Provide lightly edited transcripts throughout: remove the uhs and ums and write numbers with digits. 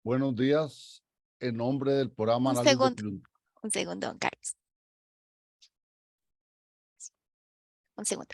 Buenos días, en nombre del programa Un Análisis de segundo, Coyuntura. un segundo, don Carlos. Un segundo.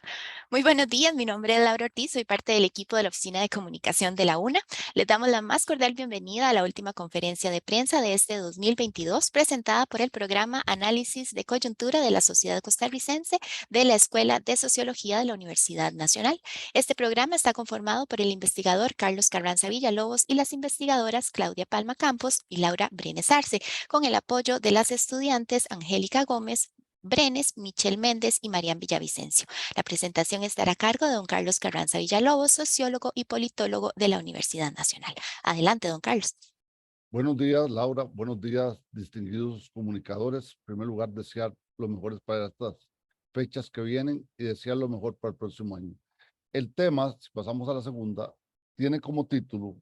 Muy buenos días, mi nombre es Laura Ortiz, soy parte del equipo de la Oficina de Comunicación de la UNA. Les damos la más cordial bienvenida a la última conferencia de prensa de este 2022, presentada por el programa Análisis de Coyuntura de la Sociedad Costarricense de la Escuela de Sociología de la Universidad Nacional. Este programa está conformado por el investigador Carlos Carranza Villalobos y las investigadoras Claudia Palma Campos y Laura Brenes Arce, con el apoyo de las estudiantes Angélica Gómez Brenes, Michelle Méndez y Marian Villavicencio. La presentación estará a cargo de don Carlos Carranza Villalobos, sociólogo y politólogo de la Universidad Nacional. Adelante, don Carlos. Buenos días, Laura. Buenos días, distinguidos comunicadores. En primer lugar, desear lo mejor para estas fechas que vienen y desear lo mejor para el próximo año. El tema, si pasamos a la segunda, tiene como título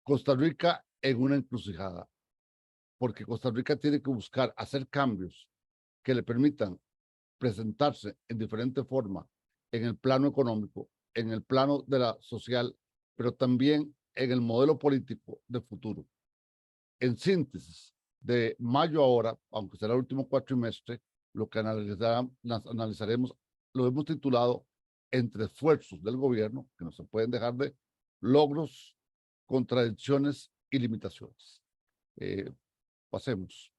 Costa Rica en una encrucijada, porque Costa Rica tiene que buscar hacer cambios que le permitan presentarse en diferente forma en el plano económico, en el plano de la social, pero también en el modelo político de futuro. En síntesis, de mayo ahora, aunque será el último cuatrimestre, lo que analizaremos lo hemos titulado Entre esfuerzos del gobierno, que no se pueden dejar de logros, contradicciones y limitaciones. Pasemos.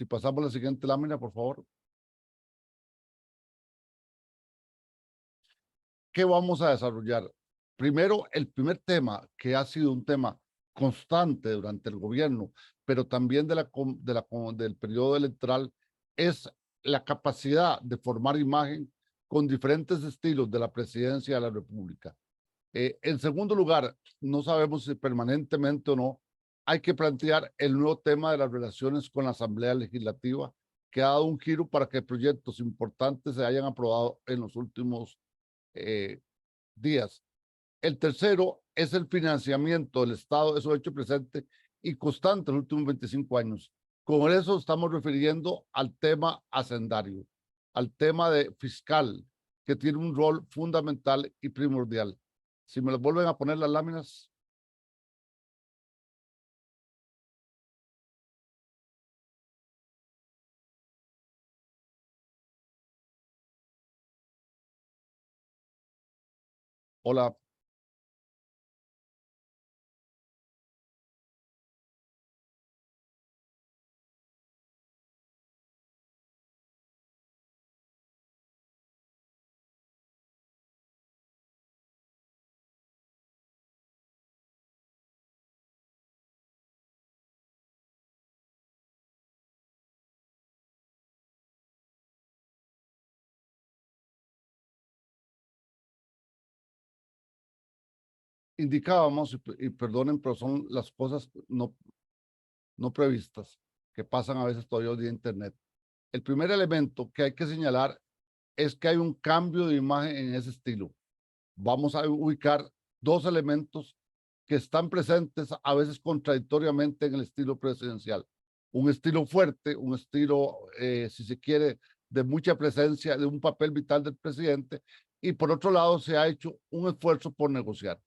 Si pasamos a la siguiente lámina, por favor. ¿Qué vamos a desarrollar? Primero, el primer tema, que ha sido un tema constante durante el gobierno, pero también del periodo electoral, es la capacidad de formar imagen con diferentes estilos de la presidencia de la República. En segundo lugar, no sabemos si permanentemente o no, hay que plantear el nuevo tema de las relaciones con la Asamblea Legislativa, que ha dado un giro para que proyectos importantes se hayan aprobado en los últimos días. El tercero es el financiamiento del Estado, eso hecho presente y constante en los últimos 25 años. Con eso estamos refiriendo al tema hacendario, al tema de fiscal, que tiene un rol fundamental y primordial. Si me lo vuelven a poner las láminas. Hola. Indicábamos, y perdonen, pero son las cosas no previstas que pasan a veces todavía hoy día en Internet. El primer elemento que hay que señalar es que hay un cambio de imagen en ese estilo. Vamos a ubicar dos elementos que están presentes a veces contradictoriamente en el estilo presidencial. Un estilo fuerte, un estilo, si se quiere, de mucha presencia, de un papel vital del presidente, y por otro lado se ha hecho un esfuerzo por negociar.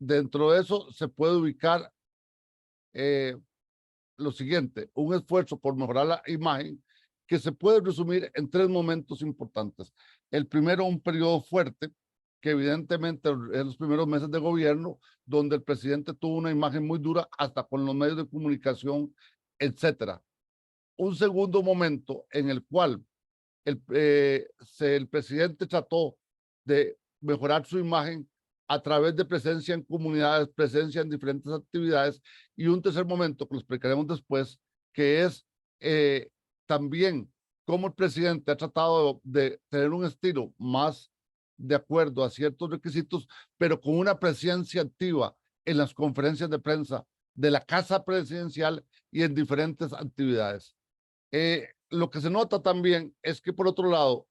Dentro de eso se puede ubicar eh, lo siguiente, un esfuerzo por mejorar la imagen que se puede resumir en tres momentos importantes. El primero, un periodo fuerte, que evidentemente en los primeros meses de gobierno, donde el presidente tuvo una imagen muy dura, hasta con los medios de comunicación, etcétera. Un segundo momento en el cual el presidente trató de mejorar su imagen a través de presencia en comunidades, presencia en diferentes actividades, y un tercer momento que lo explicaremos después, que es también cómo el presidente ha tratado de tener un estilo más de acuerdo a ciertos requisitos, pero con una presencia activa en las conferencias de prensa de la Casa Presidencial y en diferentes actividades. Lo que se nota también es que, por otro lado,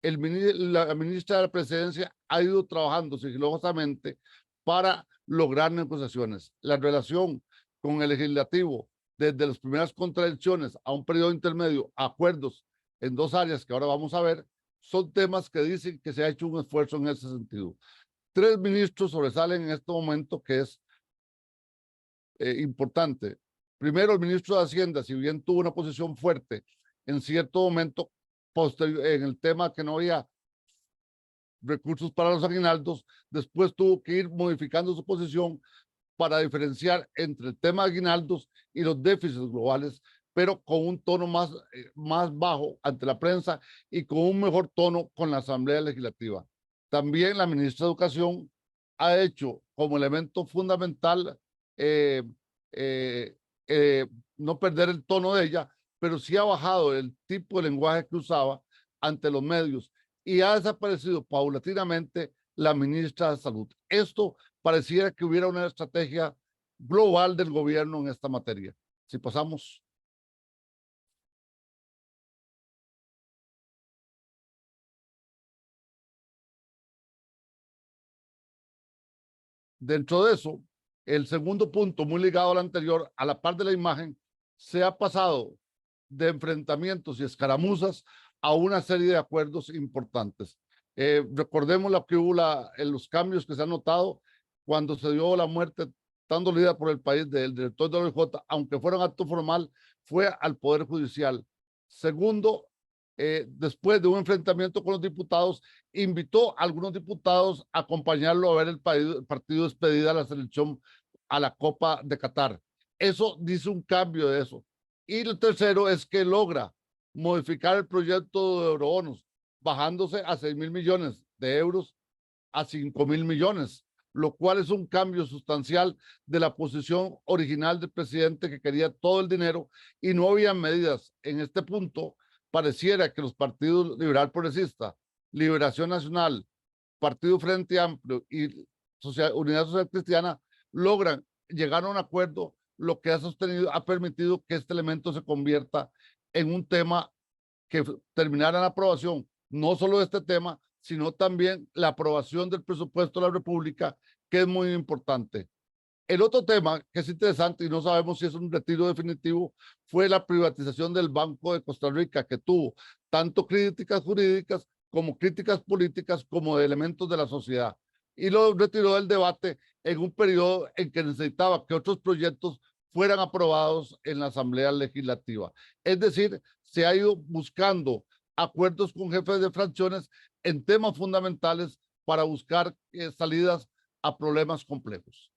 la ministra de la Presidencia ha ido trabajando sigilosamente para lograr negociaciones. La relación con el legislativo, desde las primeras contradicciones a un periodo intermedio, acuerdos en dos áreas que ahora vamos a ver, son temas que dicen que se ha hecho un esfuerzo en ese sentido. 3 ministros sobresalen en este momento que es importante. Primero, el ministro de Hacienda, si bien tuvo una posición fuerte en cierto momento en el tema que no había recursos para los aguinaldos, después tuvo que ir modificando su posición para diferenciar entre el tema de aguinaldos y los déficits globales, pero con un tono más bajo ante la prensa y con un mejor tono con la Asamblea Legislativa. También la ministra de Educación ha hecho como elemento fundamental eh, eh, eh, no perder el tono de ella, pero sí ha bajado el tipo de lenguaje que usaba ante los medios y ha desaparecido paulatinamente la ministra de Salud. Esto pareciera que hubiera una estrategia global del gobierno en esta materia. Si pasamos. Dentro de eso, el segundo punto, muy ligado al anterior, a la par de la imagen, se ha pasado de enfrentamientos y escaramuzas a una serie de acuerdos importantes. Recordemos lo que hubo en los cambios que se han notado cuando se dio la muerte tan dolida por el país del director de la OIJ, aunque fuera un acto formal, fue al Poder Judicial. Segundo, después de un enfrentamiento con los diputados, invitó a algunos diputados a acompañarlo a ver el partido despedida a la selección a la Copa de Qatar. Eso dice un cambio de eso. Y el tercero es que logra modificar el proyecto de eurobonos, bajándose a 6.000 millones de euros a 5.000 millones, lo cual es un cambio sustancial de la posición original del presidente que quería todo el dinero y no había medidas. En este punto, pareciera que los partidos liberal progresista, Liberación Nacional, Partido Frente Amplio y Unidad Social Cristiana logran llegar a un acuerdo, lo que ha permitido que este elemento se convierta en un tema que terminara en aprobación, no solo de este tema, sino también la aprobación del presupuesto de la República, que es muy importante. El otro tema que es interesante y no sabemos si es un retiro definitivo fue la privatización del Banco de Costa Rica, que tuvo tanto críticas jurídicas como críticas políticas como de elementos de la sociedad. Y lo retiró del debate en un periodo en que necesitaba que otros proyectos fueran aprobados en la Asamblea Legislativa. Es decir, se ha ido buscando acuerdos con jefes de fracciones en temas fundamentales para buscar salidas a problemas complejos.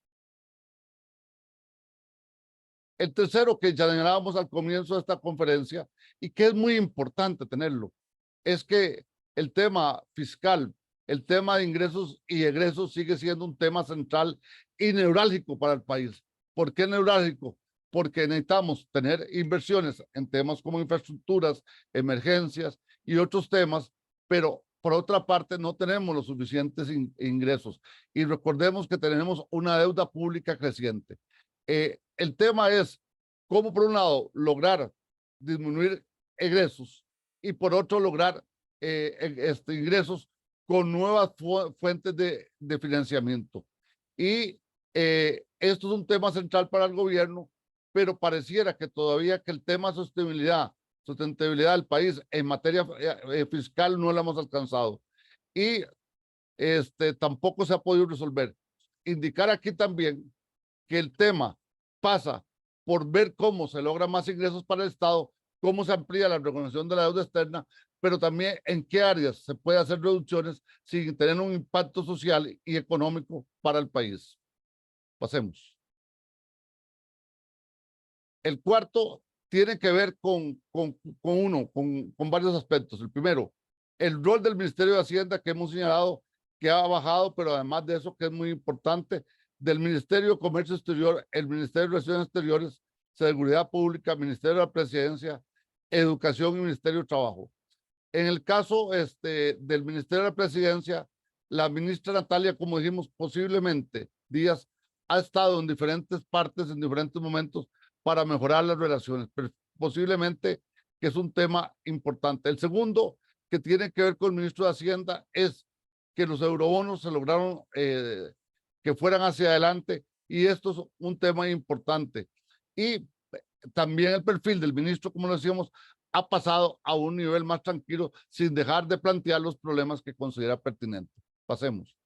El tercero que ya señalábamos al comienzo de esta conferencia y que es muy importante tenerlo, es que el tema fiscal, el tema de ingresos y egresos sigue siendo un tema central y neurálgico para el país. ¿Por qué neurálgico? Porque necesitamos tener inversiones en temas como infraestructuras, emergencias y otros temas, pero por otra parte no tenemos los suficientes ingresos. Y recordemos que tenemos una deuda pública creciente. El tema es cómo, por un lado, lograr disminuir egresos y por otro, lograr ingresos con nuevas fuentes de financiamiento. Y esto es un tema central para el gobierno, pero pareciera que todavía que el tema sustentabilidad del país en materia fiscal no lo hemos alcanzado. Y tampoco se ha podido resolver. Indicar aquí también que el tema pasa por ver cómo se logran más ingresos para el Estado, cómo se amplía la recaudación de la deuda externa, pero también en qué áreas se puede hacer reducciones sin tener un impacto social y económico para el país. Pasemos. El cuarto tiene que ver con varios aspectos. El primero, el rol del Ministerio de Hacienda que hemos señalado que ha bajado, pero además de eso que es muy importante, del Ministerio de Comercio Exterior, el Ministerio de Relaciones Exteriores, Seguridad Pública, Ministerio de la Presidencia, Educación y Ministerio de Trabajo. En el caso del Ministerio de la Presidencia, la ministra Natalia, como dijimos, posiblemente Díaz ha estado en diferentes partes, en diferentes momentos, para mejorar las relaciones, pero posiblemente que es un tema importante. El segundo, que tiene que ver con el ministro de Hacienda, es que los eurobonos se lograron que fueran hacia adelante y esto es un tema importante. Y también el perfil del ministro, como lo decíamos, ha pasado a un nivel más tranquilo sin dejar de plantear los problemas que considera pertinentes. Pasemos.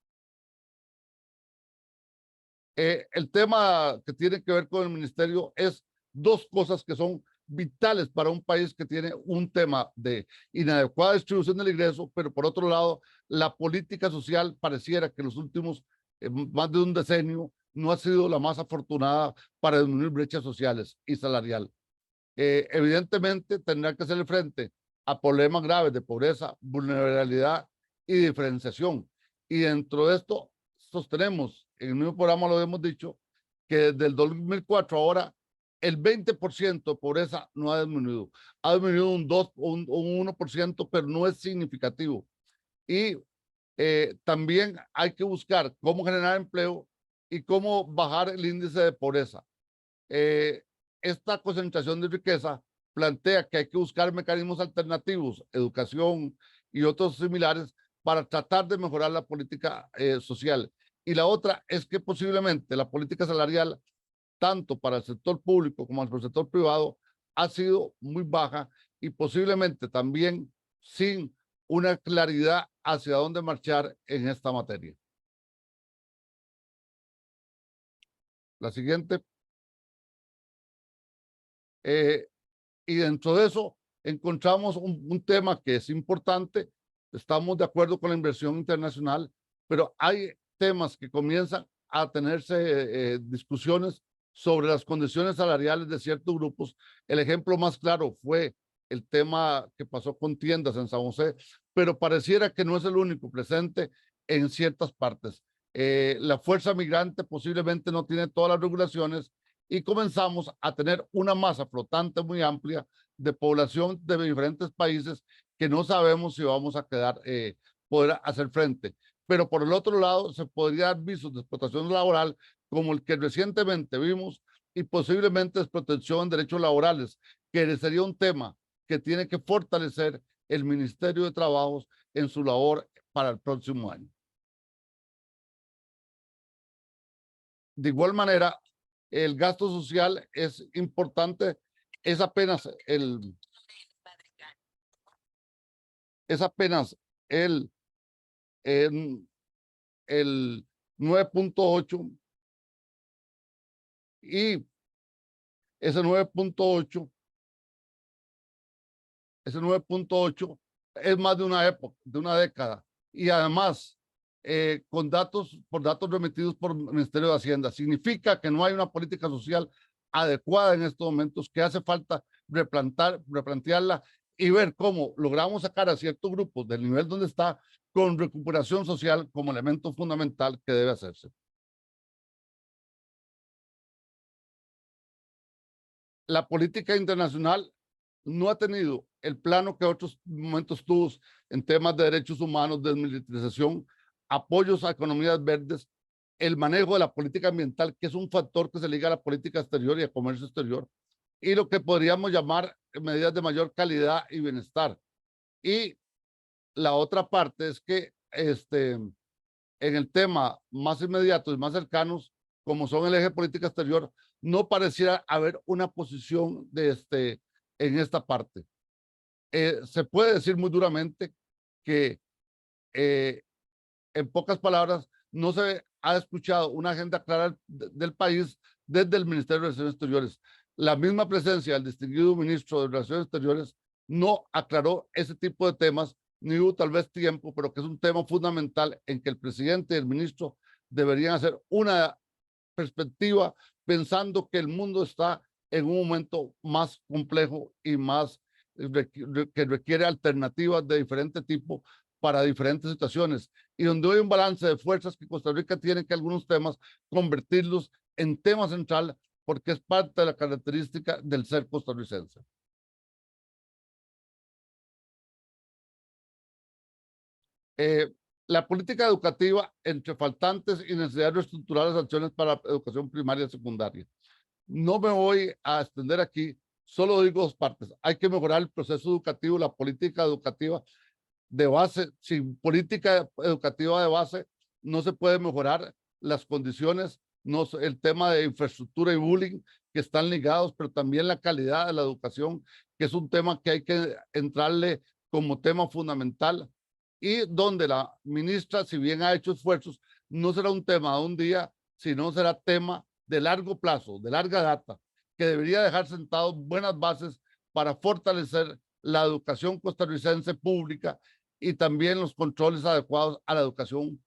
El tema que tiene que ver con el ministerio es dos cosas que son vitales para un país que tiene un tema de inadecuada distribución del ingreso, pero por otro lado, la política social pareciera que los últimos más de un decenio no ha sido la más afortunada para disminuir brechas sociales y salarial. Evidentemente tendrá que hacerle frente a problemas graves de pobreza, vulnerabilidad y diferenciación. Y dentro de esto sostenemos, en el mismo programa lo hemos dicho, que desde el 2004 ahora el 20% de pobreza no ha disminuido. Ha disminuido un 2 o un 1%, pero no es significativo. Y también hay que buscar cómo generar empleo y cómo bajar el índice de pobreza. Esta concentración de riqueza plantea que hay que buscar mecanismos alternativos, educación y otros similares para tratar de mejorar la política social. Y la otra es que posiblemente la política salarial, tanto para el sector público como para el sector privado, ha sido muy baja y posiblemente también sin una claridad hacia dónde marchar en esta materia. La siguiente. Y dentro de eso encontramos un tema que es importante. Estamos de acuerdo con la inversión internacional, pero hay temas que comienzan a tenerse discusiones sobre las condiciones salariales de ciertos grupos. El ejemplo más claro fue el tema que pasó con tiendas en San José, pero pareciera que no es el único presente en ciertas partes. La fuerza migrante posiblemente no tiene todas las regulaciones y comenzamos a tener una masa flotante muy amplia de población de diferentes países que no sabemos si vamos a poder hacer frente. Pero por el otro lado, se podría dar visos de explotación laboral como el que recientemente vimos y posiblemente desprotección de derechos laborales, que sería un tema que tiene que fortalecer el Ministerio de Trabajos en su labor para el próximo año. De igual manera, el gasto social es importante, es apenas el 9.8 y ese 9.8 es más de una época, de una década. Y además, por datos remitidos por el Ministerio de Hacienda, significa que no hay una política social adecuada en estos momentos, que hace falta replantearla y ver cómo logramos sacar a ciertos grupos del nivel donde está con recuperación social como elemento fundamental que debe hacerse. La política internacional no ha tenido el plano que otros momentos tuvo en temas de derechos humanos, desmilitarización, apoyos a economías verdes, el manejo de la política ambiental, que es un factor que se liga a la política exterior y al comercio exterior, y lo que podríamos llamar medidas de mayor calidad y bienestar. Y la otra parte es que en el tema más inmediato y más cercanos, como son el eje de política exterior, no pareciera haber una posición en esta parte. Se puede decir muy duramente que, en pocas palabras, no se ha escuchado una agenda clara del país desde el Ministerio de Relaciones Exteriores. La misma presencia del distinguido ministro de Relaciones Exteriores no aclaró ese tipo de temas, ni hubo tal vez tiempo, pero que es un tema fundamental en que el presidente y el ministro deberían hacer una perspectiva pensando que el mundo está en un momento más complejo y más que requiere alternativas de diferente tipo para diferentes situaciones y donde hay un balance de fuerzas que Costa Rica tiene que algunos temas convertirlos en tema central porque es parte de la característica del ser costarricense. La política educativa entre faltantes y necesidad de reestructurar las acciones para educación primaria y secundaria. No me voy a extender aquí, solo digo dos partes. Hay que mejorar el proceso educativo, la política educativa de base. Sin política educativa de base no se puede mejorar las condiciones, no, el tema de infraestructura y bullying que están ligados, pero también la calidad de la educación, que es un tema que hay que entrarle como tema fundamental, y donde la ministra, si bien ha hecho esfuerzos, no será un tema de un día, sino será tema de largo plazo, de larga data, que debería dejar sentados buenas bases para fortalecer la educación costarricense pública y también los controles adecuados a la educación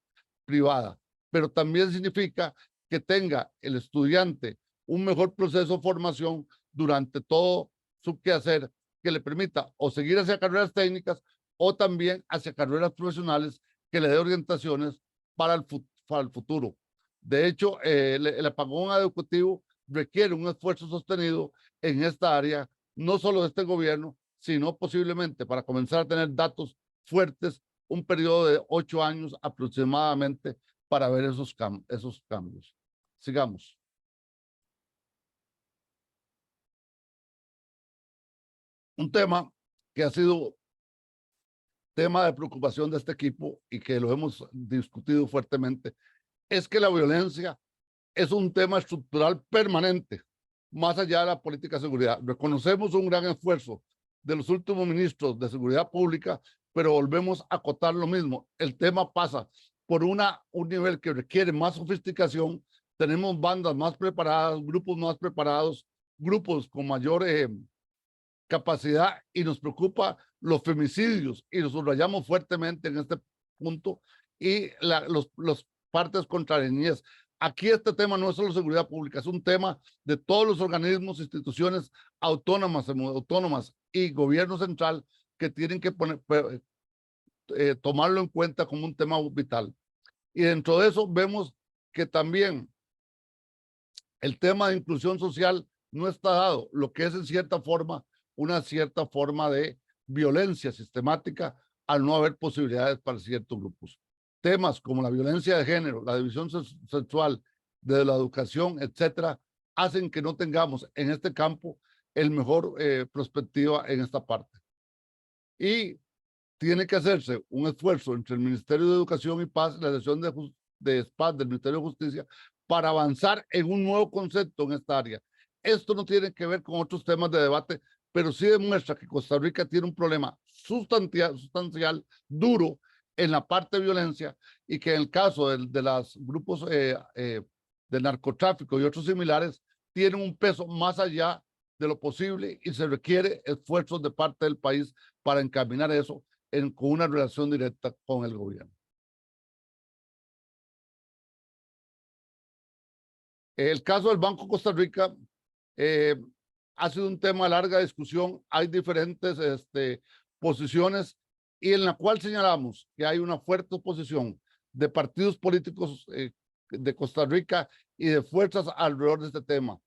privada. Pero también significa que tenga el estudiante un mejor proceso de formación durante todo su quehacer, que le permita o seguir hacia carreras técnicas o también hacia carreras profesionales, que le dé orientaciones para el futuro. De hecho, el apagón educativo requiere un esfuerzo sostenido en esta área, no solo de este gobierno, sino posiblemente, para comenzar a tener datos fuertes, un periodo de 8 años aproximadamente para ver esos cambios. Sigamos. Un tema que ha sido tema de preocupación de este equipo y que lo hemos discutido fuertemente es que la violencia es un tema estructural permanente, más allá de la política de seguridad. Reconocemos un gran esfuerzo de los últimos ministros de seguridad pública, pero volvemos a acotar lo mismo. El tema pasa por un nivel que requiere más sofisticación. Tenemos bandas más preparadas, grupos más preparados, grupos con mayor capacidad, y nos preocupa los femicidios y los subrayamos fuertemente en este punto, y los partes contrarias. Aquí este tema no es solo seguridad pública, es un tema de todos los organismos, instituciones autónomas y gobierno central, que tienen que tomarlo en cuenta como un tema vital. Y dentro de eso vemos que también el tema de inclusión social no está dado, lo que es en cierta forma una cierta forma de violencia sistemática al no haber posibilidades para ciertos grupos. Temas como la violencia de género, la división sexual, de la educación, etcétera, hacen que no tengamos en este campo el mejor perspectiva en esta parte. Y tiene que hacerse un esfuerzo entre el Ministerio de Educación y Paz, la dirección de SPAD del Ministerio de Justicia, para avanzar en un nuevo concepto en esta área. Esto no tiene que ver con otros temas de debate, pero sí demuestra que Costa Rica tiene un problema sustancial, duro, en la parte de violencia, y que en el caso de los grupos de narcotráfico y otros similares, tienen un peso más allá de lo posible, y se requiere esfuerzos de parte del país para encaminar eso con una relación directa con el gobierno. El caso del Banco Costa Rica ha sido un tema de larga discusión. Hay diferentes posiciones, y en la cual señalamos que hay una fuerte oposición de partidos políticos de Costa Rica y de fuerzas alrededor de este tema.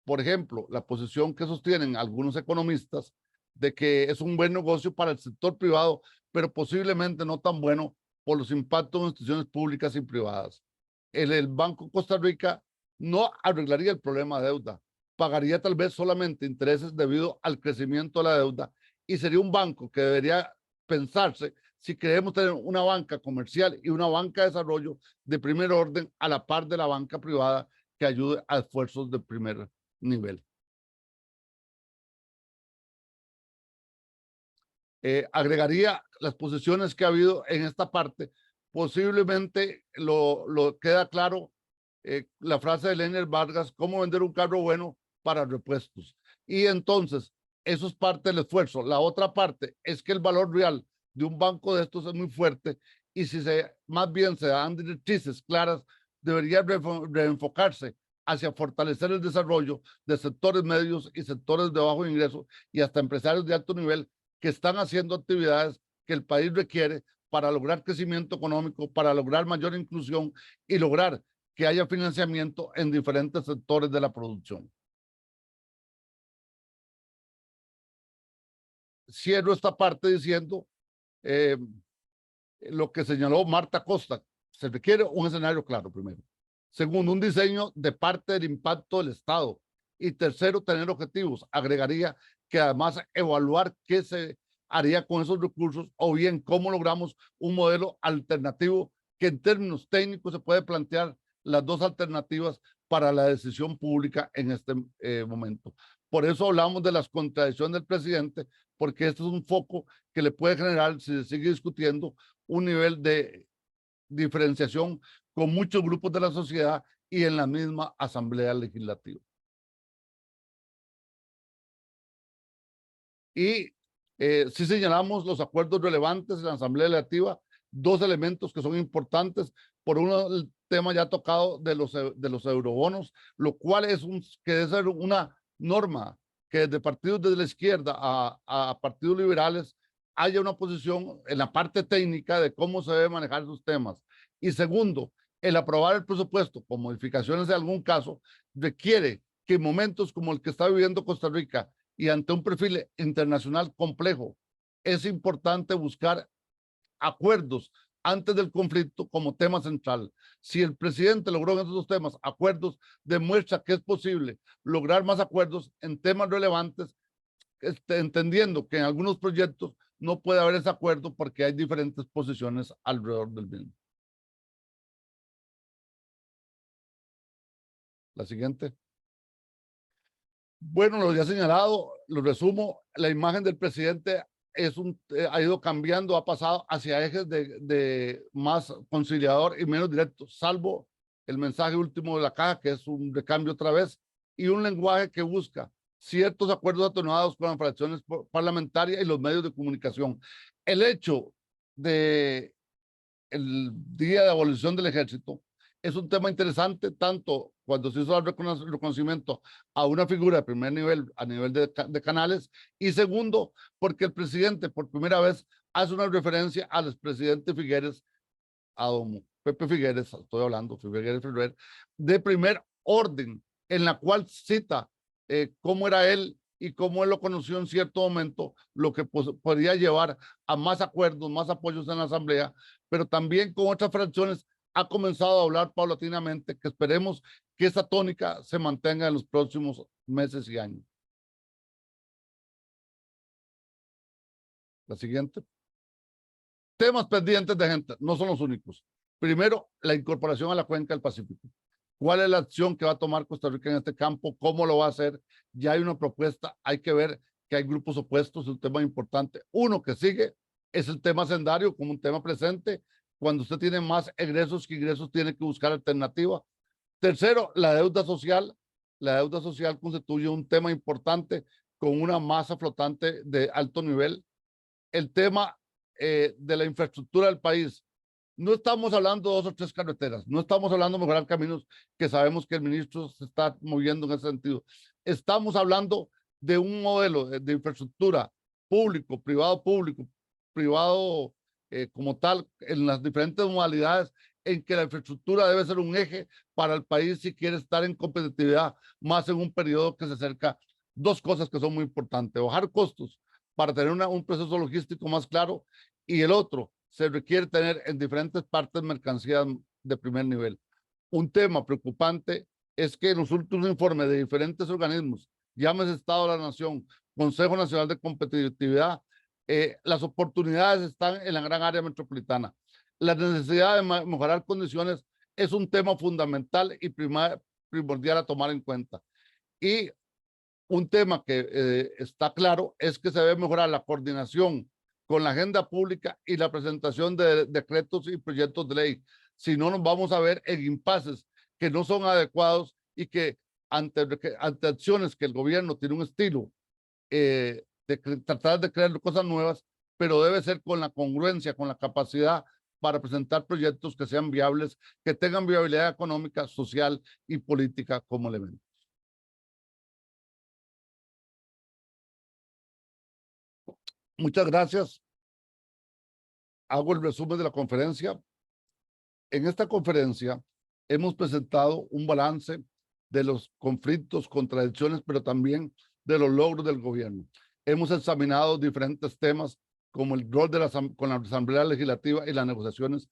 Por ejemplo, la posición que sostienen algunos economistas de que es un buen negocio para el sector privado, pero posiblemente no tan bueno por los impactos en instituciones públicas y privadas. El Banco Costa Rica no arreglaría el problema de deuda, pagaría tal vez solamente intereses debido al crecimiento de la deuda, y sería un banco que debería pensarse si queremos tener una banca comercial y una banca de desarrollo de primer orden a la par de la banca privada, que ayude a esfuerzos de primer nivel. Agregaría las posiciones que ha habido en esta parte. Posiblemente lo queda claro la frase de Leiner Vargas: cómo vender un carro bueno para repuestos. Y entonces, eso es parte del esfuerzo. La otra parte es que el valor real de un banco de estos es muy fuerte, y si más bien se dan directrices claras, debería reenfocarse hacia fortalecer el desarrollo de sectores medios y sectores de bajo ingreso, y hasta empresarios de alto nivel que están haciendo actividades que el país requiere para lograr crecimiento económico, para lograr mayor inclusión y lograr que haya financiamiento en diferentes sectores de la producción. Cierro esta parte diciendo lo que señaló Marta Costa: se requiere un escenario claro, primero. Segundo, un diseño de parte del impacto del Estado. Y tercero, tener objetivos. Agregaría que además evaluar qué se haría con esos recursos, o bien cómo logramos un modelo alternativo, que en términos técnicos se puede plantear las dos alternativas para la decisión pública en este momento. Por eso hablamos de las contradicciones del presidente, porque este es un foco que le puede generar, si se sigue discutiendo, un nivel de diferenciación con muchos grupos de la sociedad y en la misma Asamblea Legislativa. Y si señalamos los acuerdos relevantes en la Asamblea Legislativa, dos elementos que son importantes. Por uno, el tema ya tocado de los eurobonos, lo cual que debe ser una norma que desde partidos de la izquierda a partidos liberales haya una posición en la parte técnica de cómo se debe manejar esos temas. Y segundo, el aprobar el presupuesto con modificaciones en algún caso requiere que en momentos como el que está viviendo Costa Rica y ante un perfil internacional complejo, es importante buscar acuerdos antes del conflicto como tema central. Si el presidente logró en esos dos temas acuerdos, demuestra que es posible lograr más acuerdos en temas relevantes, entendiendo que en algunos proyectos no puede haber ese acuerdo porque hay diferentes posiciones alrededor del mismo. La siguiente. Bueno, lo ya señalado, lo resumo, la imagen del presidente ha ido cambiando, ha pasado hacia ejes de más conciliador y menos directo, salvo el mensaje último de la caja, que es un recambio otra vez, y un lenguaje que busca ciertos acuerdos atenuados con las fracciones parlamentarias y los medios de comunicación. El hecho de el día de abolición del ejército es un tema interesante, tanto cuando se hizo el reconocimiento a una figura de primer nivel, a nivel de canales, y segundo, porque el presidente por primera vez hace una referencia al expresidente Figueres, a don Pepe Figueres, estoy hablando, Figueres Ferrer, de primer orden, en la cual cita cómo era él y cómo él lo conoció en cierto momento, lo que podría llevar a más acuerdos, más apoyos en la Asamblea, pero también con otras fracciones ha comenzado a hablar paulatinamente, que esperemos que esa tónica se mantenga en los próximos meses y años. La siguiente. Temas pendientes de gente, no son los únicos. Primero, la incorporación a la cuenca del Pacífico. ¿Cuál es la acción que va a tomar Costa Rica en este campo? ¿Cómo lo va a hacer? Ya hay una propuesta, hay que ver que hay grupos opuestos, es un tema importante. Uno que sigue es el tema sendario como un tema presente. Cuando usted tiene más egresos que ingresos, tiene que buscar alternativa. Tercero, la deuda social. La deuda social constituye un tema importante con una masa flotante de alto nivel. El tema de la infraestructura del país. No estamos hablando de 2 o 3 carreteras, no estamos hablando de mejorar caminos, que sabemos que el ministro se está moviendo en ese sentido. Estamos hablando de un modelo de infraestructura público, privado como tal, en las diferentes modalidades, en que la infraestructura debe ser un eje para el país si quiere estar en competitividad, más en un periodo que se acerca. Dos cosas que son muy importantes: bajar costos para tener un proceso logístico más claro, y el otro, se requiere tener en diferentes partes mercancías de primer nivel. Un tema preocupante es que en los últimos informes de diferentes organismos, llámese Estado de la Nación, Consejo Nacional de Competitividad, las oportunidades están en la gran área metropolitana. La necesidad de mejorar condiciones es un tema fundamental y primordial a tomar en cuenta. Y un tema que está claro es que se debe mejorar la coordinación con la agenda pública y la presentación de decretos y proyectos de ley. Si no, nos vamos a ver en impases que no son adecuados y que ante acciones que el gobierno tiene un estilo de tratar de crear cosas nuevas, pero debe ser con la congruencia, con la capacidad para presentar proyectos que sean viables, que tengan viabilidad económica, social y política como elemento. Muchas gracias. Hago el resumen de la conferencia. En esta conferencia hemos presentado un balance de los conflictos, contradicciones, pero también de los logros del gobierno. Hemos examinado diferentes temas como el rol con la Asamblea Legislativa y las negociaciones,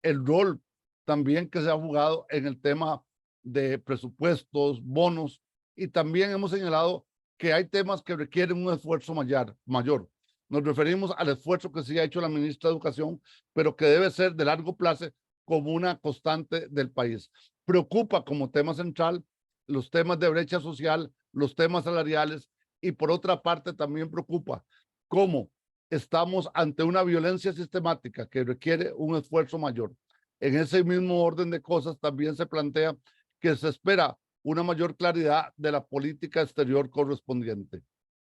el rol también que se ha jugado en el tema de presupuestos, bonos, y también hemos señalado que hay temas que requieren un esfuerzo mayor. Nos referimos al esfuerzo que sí ha hecho la ministra de Educación, pero que debe ser de largo plazo como una constante del país. Preocupa como tema central los temas de brecha social, los temas salariales, y por otra parte también preocupa cómo estamos ante una violencia sistemática que requiere un esfuerzo mayor. En ese mismo orden de cosas también se plantea que se espera una mayor claridad de la política exterior correspondiente,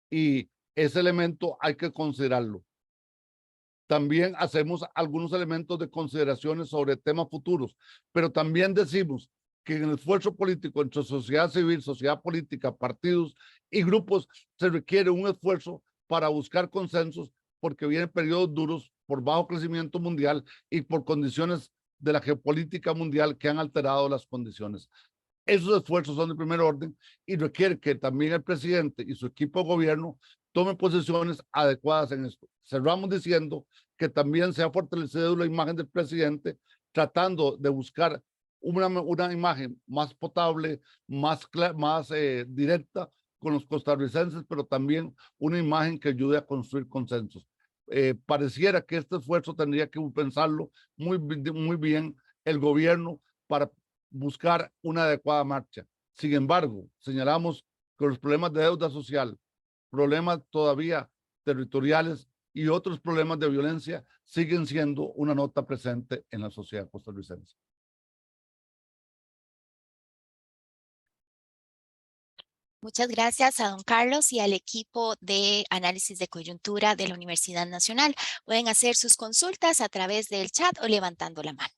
y ese elemento hay que considerarlo. También hacemos algunos elementos de consideraciones sobre temas futuros, pero también decimos que en el esfuerzo político entre sociedad civil, sociedad política, partidos y grupos se requiere un esfuerzo para buscar consensos, porque vienen periodos duros por bajo crecimiento mundial y por condiciones de la geopolítica mundial que han alterado las condiciones. Esos esfuerzos son de primer orden y requiere que también el presidente y su equipo de gobierno tomen posiciones adecuadas en esto. Cerramos diciendo que también se ha fortalecido la imagen del presidente, tratando de buscar una imagen más potable, más directa con los costarricenses, pero también una imagen que ayude a construir consensos. Pareciera que este esfuerzo tendría que pensarlo muy bien el gobierno para buscar una adecuada marcha. Sin embargo, señalamos que los problemas de deuda social, problemas todavía territoriales y otros problemas de violencia siguen siendo una nota presente en la sociedad costarricense. Muchas gracias a don Carlos y al equipo de análisis de coyuntura de la Universidad Nacional. Pueden hacer sus consultas a través del chat o levantando la mano.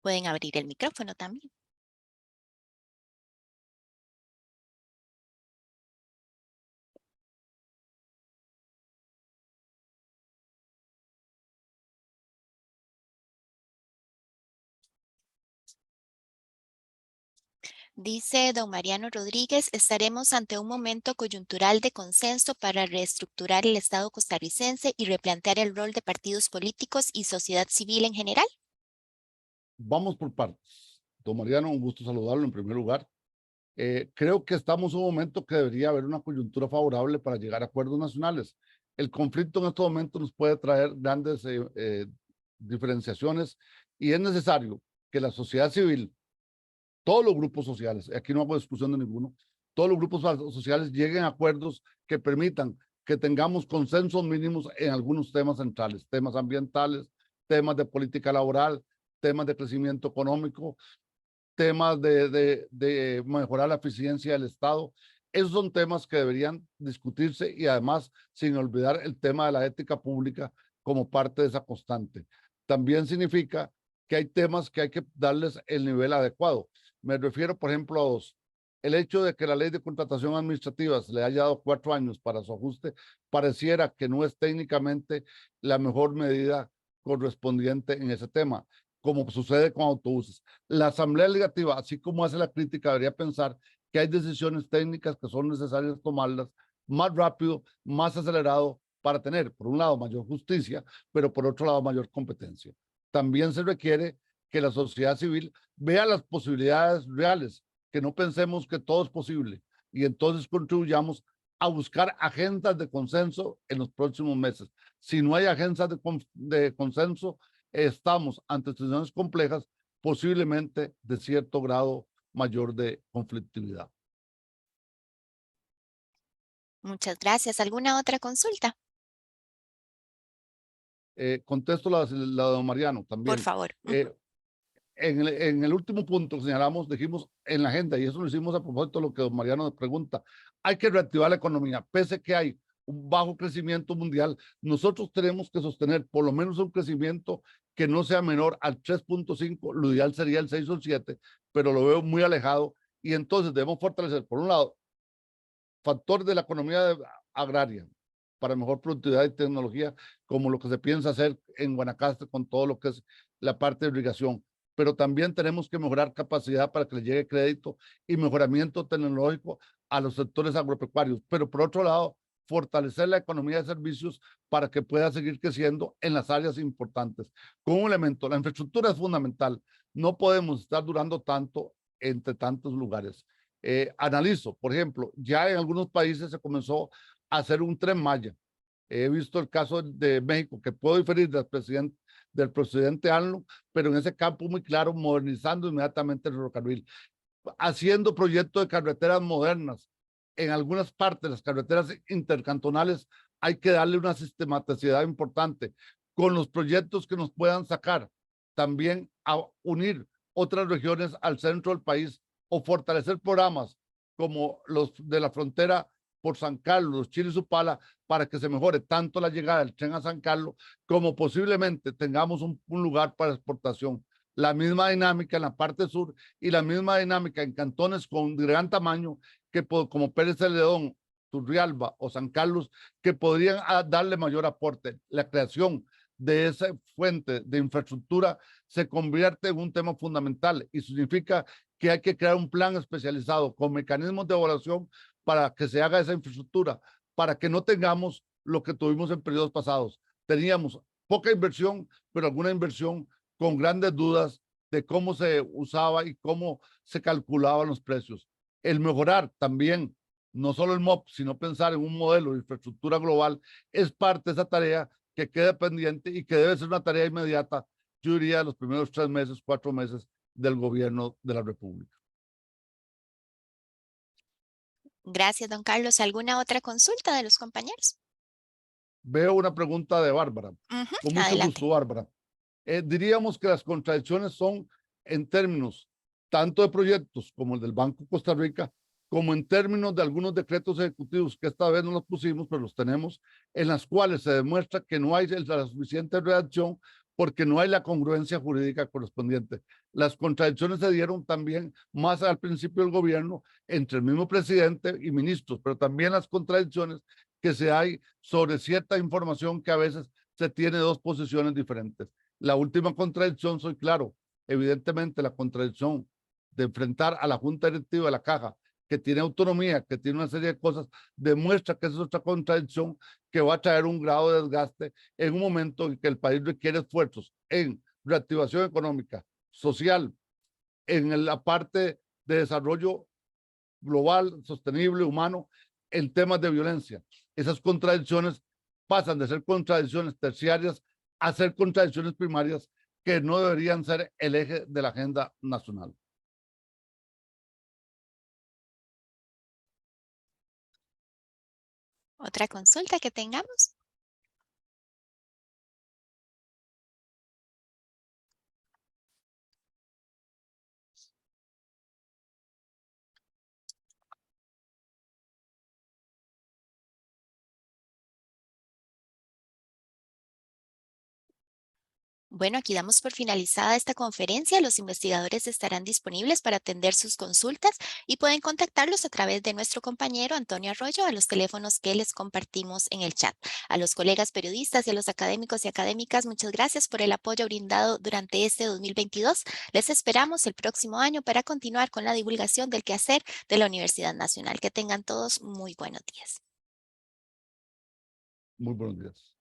Pueden abrir el micrófono también. Dice don Mariano Rodríguez, estaremos ante un momento coyuntural de consenso para reestructurar el Estado costarricense y replantear el rol de partidos políticos y sociedad civil en general. Vamos por partes. Don Mariano, un gusto saludarlo en primer lugar. Creo que estamos en un momento que debería haber una coyuntura favorable para llegar a acuerdos nacionales. El conflicto en estos momentos nos puede traer grandes diferenciaciones, y es necesario que la sociedad civil, todos los grupos sociales, aquí no hago discusión de ninguno, todos los grupos sociales lleguen a acuerdos que permitan que tengamos consensos mínimos en algunos temas centrales, temas ambientales, temas de política laboral, temas de crecimiento económico, temas de mejorar la eficiencia del Estado. Esos son temas que deberían discutirse, y además sin olvidar el tema de la ética pública como parte de esa constante. También significa que hay temas que hay que darles el nivel adecuado. Me refiero, por ejemplo, a dos. El hecho de que la ley de contratación administrativa se le haya dado 4 años para su ajuste, pareciera que no es técnicamente la mejor medida correspondiente en ese tema, como sucede con autobuses. La Asamblea Legislativa, así como hace la crítica, debería pensar que hay decisiones técnicas que son necesarias tomarlas más rápido, más acelerado, para tener, por un lado, mayor justicia, pero por otro lado, mayor competencia. También se requiere que la sociedad civil vea las posibilidades reales, que no pensemos que todo es posible, y entonces contribuyamos a buscar agendas de consenso en los próximos meses. Si no hay agendas de consenso, estamos ante situaciones complejas, posiblemente de cierto grado mayor de conflictividad. Muchas gracias. ¿Alguna otra consulta? Contesto la de don Mariano Por también. favor. En el último punto que señalamos, dijimos en la agenda, y eso lo hicimos a propósito de lo que don Mariano nos pregunta, hay que reactivar la economía, pese que hay un bajo crecimiento mundial. Nosotros tenemos que sostener por lo menos un crecimiento que no sea menor al 3.5, lo ideal sería el 6 o el 7, pero lo veo muy alejado, y entonces debemos fortalecer, por un lado, factores de la economía agraria para mejor productividad y tecnología, como lo que se piensa hacer en Guanacaste con todo lo que es la parte de irrigación. Pero también tenemos que mejorar capacidad para que le llegue crédito y mejoramiento tecnológico a los sectores agropecuarios. Pero por otro lado, fortalecer la economía de servicios para que pueda seguir creciendo en las áreas importantes. Con un elemento, la infraestructura es fundamental. No podemos estar durando tanto entre tantos lugares. Analizo, por ejemplo, ya en algunos países se comenzó a hacer un Tren Maya. He visto el caso de México, que puedo diferir del presidente ANLO, pero en ese campo muy claro, modernizando inmediatamente el ferrocarril, haciendo proyectos de carreteras modernas. En algunas partes, las carreteras intercantonales, hay que darle una sistematicidad importante con los proyectos que nos puedan sacar también a unir otras regiones al centro del país o fortalecer programas como los de la frontera por San Carlos, Chile y Supala, para que se mejore tanto la llegada del tren a San Carlos como posiblemente tengamos un lugar para exportación. La misma dinámica en la parte sur y la misma dinámica en cantones con gran tamaño que como Pérez Celedón, Turrialba o San Carlos, que podrían darle mayor aporte. La creación de esa fuente de infraestructura se convierte en un tema fundamental y significa que hay que crear un plan especializado con mecanismos de evaluación para que se haga esa infraestructura, para que no tengamos lo que tuvimos en periodos pasados. Teníamos poca inversión, pero alguna inversión con grandes dudas de cómo se usaba y cómo se calculaban los precios. El mejorar también, no solo el MOP, sino pensar en un modelo de infraestructura global, es parte de esa tarea que queda pendiente y que debe ser una tarea inmediata, yo diría, los primeros 3 meses, 4 meses del gobierno de la República. Gracias, don Carlos. ¿Alguna otra consulta de los compañeros? Veo una pregunta de Bárbara. Ujú, Con mucho adelante. gusto, Bárbara. Diríamos que las contradicciones son en términos tanto de proyectos como el del Banco Costa Rica, como en términos de algunos decretos ejecutivos que esta vez no los pusimos, pero los tenemos, en las cuales se demuestra que no hay la suficiente redacción porque no hay la congruencia jurídica correspondiente. Las contradicciones se dieron también más al principio del gobierno entre el mismo presidente y ministros, pero también las contradicciones que se hay sobre cierta información que a veces se tiene dos posiciones diferentes. La última contradicción, soy claro, evidentemente la contradicción de enfrentar a la Junta Directiva de la Caja, que tiene autonomía, que tiene una serie de cosas, demuestra que esa es otra contradicción que va a traer un grado de desgaste en un momento en que el país requiere esfuerzos en reactivación económica, social, en la parte de desarrollo global, sostenible, humano, en temas de violencia. Esas contradicciones pasan de ser contradicciones terciarias a ser contradicciones primarias que no deberían ser el eje de la agenda nacional. ¿Otra consulta que tengamos? Bueno, aquí damos por finalizada esta conferencia. Los investigadores estarán disponibles para atender sus consultas y pueden contactarlos a través de nuestro compañero Antonio Arroyo a los teléfonos que les compartimos en el chat. A los colegas periodistas y a los académicos y académicas, muchas gracias por el apoyo brindado durante este 2022. Les esperamos el próximo año para continuar con la divulgación del quehacer de la Universidad Nacional. Que tengan todos muy buenos días. Muy buenos días.